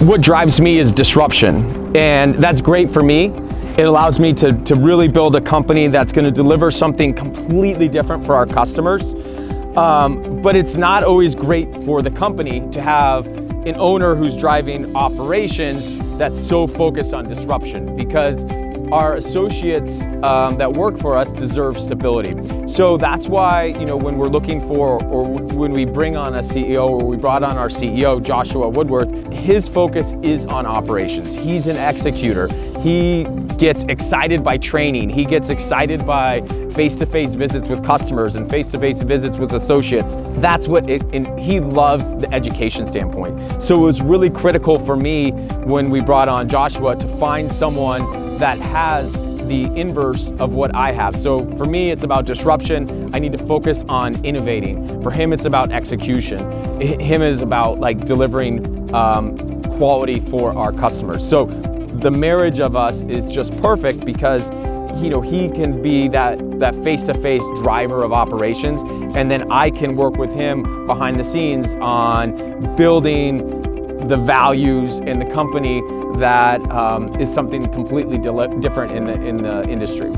What drives me is disruption, and that's great for me. It allows me to really build a company that's going to deliver something completely different for our customers. But it's not always great for the company to have an owner who's driving operations that's so focused on disruption, because our associates that work for us deserve stability. So that's why, when we're looking for, or when we bring on a CEO, or we brought on our CEO, Joshua Woodworth, his focus is on operations. He's an executor. He gets excited by training. He gets excited by face-to-face visits with customers and face-to-face visits with associates. That's what and he loves the education standpoint. So it was really critical for me when we brought on Joshua to find someone that has the inverse of what I have. So for me, it's about disruption. I need to focus on innovating. For him, it's about execution. Him is about delivering quality for our customers. So the marriage of us is just perfect, because he can be that face-to-face driver of operations, and then I can work with him behind the scenes on building the values in the company that is something completely different in the industry.